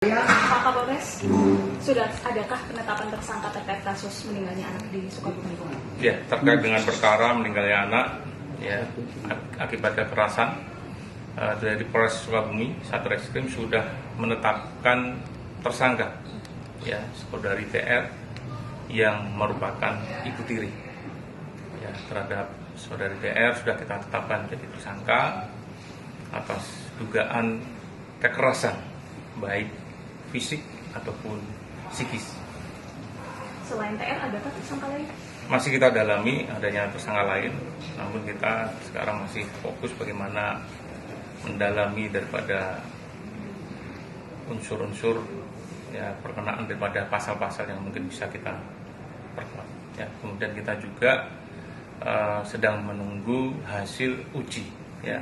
Pak Kapolres, sudah adakah penetapan tersangka terkait kasus meninggalnya anak di Sukabumi? Ya, terkait dengan perkara meninggalnya anak ya akibat kekerasan dari Polres Sukabumi, Satreskrim sudah menetapkan tersangka ya saudari TR yang merupakan ibu tiri. Ya, terhadap saudari TR sudah kita tetapkan jadi tersangka atas dugaan kekerasan baik fisik ataupun psikis. Selain TR, adakah tersangka lain? Masih kita dalami adanya tersangka lain, namun kita sekarang masih fokus bagaimana mendalami daripada unsur-unsur ya perkenaan daripada pasal-pasal yang mungkin bisa kita perkuat. Ya, kemudian kita juga sedang menunggu hasil uji, ya,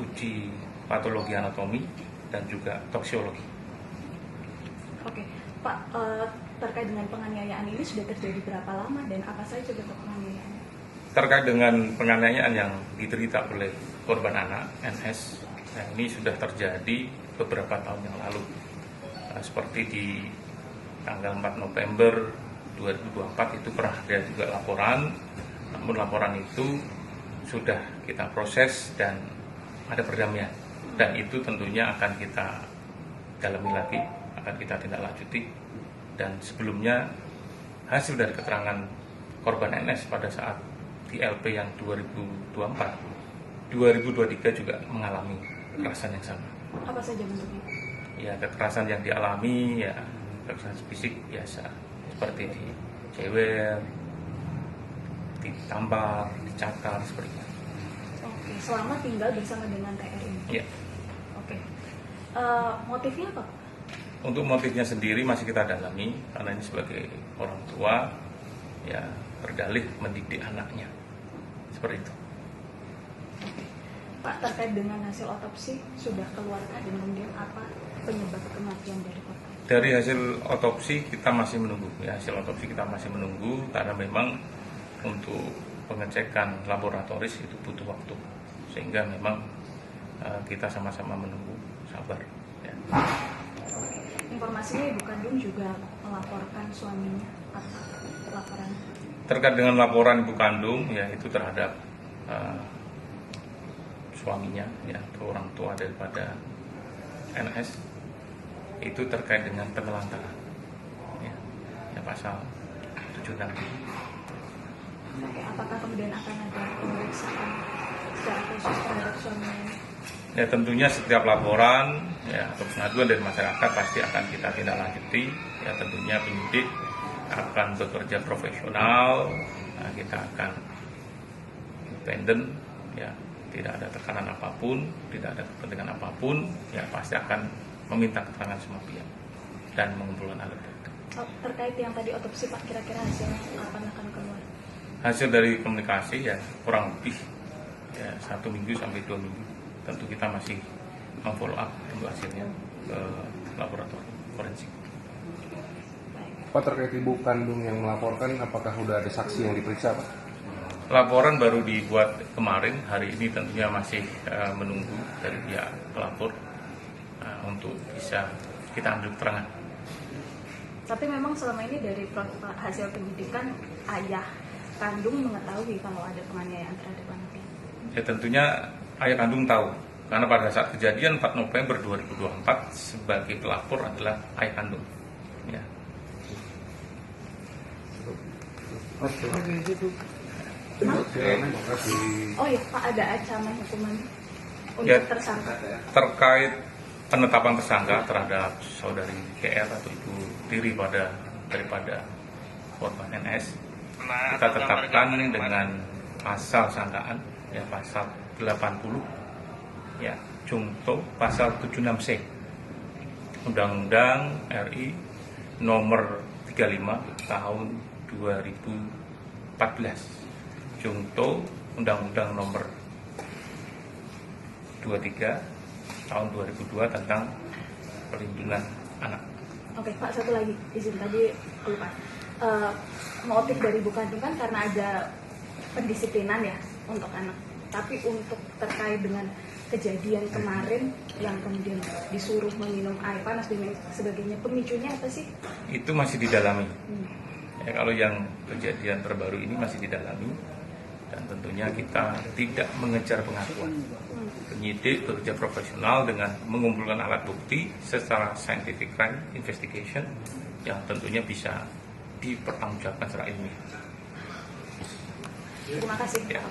uji patologi anatomi dan juga toksiologi. Oke, Pak, terkait dengan penganiayaan ini sudah terjadi berapa lama dan apa saja bentuk penganiayaan? Terkait dengan penganiayaan yang diderita oleh korban anak NS, yang ini sudah terjadi beberapa tahun yang lalu. Seperti di tanggal 4 November 2024 itu pernah ada juga laporan, namun laporan itu sudah kita proses dan ada perdamaian. Dan itu tentunya akan kita dalami lagi, akan kita tindak lanjuti. Dan sebelumnya hasil dari keterangan korban NS pada saat di LP yang 2024, 2023 juga mengalami kekerasan yang sama. Apa saja bentuknya? Ya, kekerasan yang dialami ya kekerasan fisik biasa seperti dijewer, ditampar, dicakar seperti itu. Oke, selama tinggal bersama dengan TR ini? Iya. Oke, motifnya apa? Untuk motifnya sendiri masih kita dalami karena ini sebagai orang tua ya berdalih mendidik anaknya seperti itu. Pak, terkait dengan hasil otopsi sudah keluarkah dan kemudian apa penyebab kematian dari korban? Dari hasil otopsi kita masih menunggu ya, hasil otopsi kita masih menunggu karena memang untuk pengecekan laboratoris itu butuh waktu sehingga memang kita sama-sama menunggu, sabar ya. Informasinya ibu kandung juga melaporkan suaminya apa laporan? Terkait dengan laporan ibu kandung ya itu terhadap suaminya ya atau orang tua daripada NS itu terkait dengan penelantaran ya pasal 76. Oke, apakah kemudian akan ada pemeriksaan secara khusus terhadap suaminya? Ya tentunya setiap laporan ya atau pengaduan dari masyarakat pasti akan kita tindak lanjuti. Ya tentunya penyidik akan bekerja profesional, nah, kita akan independen, ya tidak ada tekanan apapun, tidak ada kepentingan apapun, ya pasti akan meminta keterangan semua pihak dan mengumpulkan alat bukti. Terkait yang tadi otopsi Pak, kira-kira hasilnya kapan akan keluar? Hasil dari komunikasi ya kurang lebih ya 1 minggu sampai 2 minggu. Tentu kita masih memfollow up untuk hasilnya ke laboratorium forensik. Pak, terkait ibu kandung yang melaporkan, apakah sudah ada saksi yang diperiksa, Pak? Laporan baru dibuat kemarin, hari ini tentunya masih menunggu dari pihak pelapor untuk bisa kita ambil keterangan. Tapi memang selama ini dari hasil penyidikan ayah kandung mengetahui kalau ada penganiayaan terhadap anaknya? Ya tentunya ayah kandung tahu, karena pada saat kejadian 4 November 2024 sebagai pelapor adalah ayah kandung. Ya. Oh ya Pak, ada ancaman hukuman untuk Ya, tersangka? terkait penetapan tersangka terhadap saudari GR atau ibu tiri daripada korban NS, kita tetapkan dengan pasal sangkaan ya pasal 80 ya junto pasal 76C Undang-Undang RI nomor 35 tahun 2014 junto Undang-Undang nomor 23 tahun 2002 tentang perlindungan anak. Oke Pak, satu lagi izin tadi lupa. Motif dari ibu kandung kan karena ada pendisiplinan ya untuk anak. Tapi untuk terkait dengan kejadian kemarin yang kemudian disuruh meminum air panas dan sebagainya, pemicunya apa sih? Itu masih didalami. Ya, kalau yang kejadian terbaru ini masih didalami, dan tentunya kita tidak mengejar pengakuan. Penyidik bekerja profesional dengan mengumpulkan alat bukti secara scientific crime investigation yang tentunya bisa dipertanggungjawabkan secara ilmiah. Terima kasih. Ya.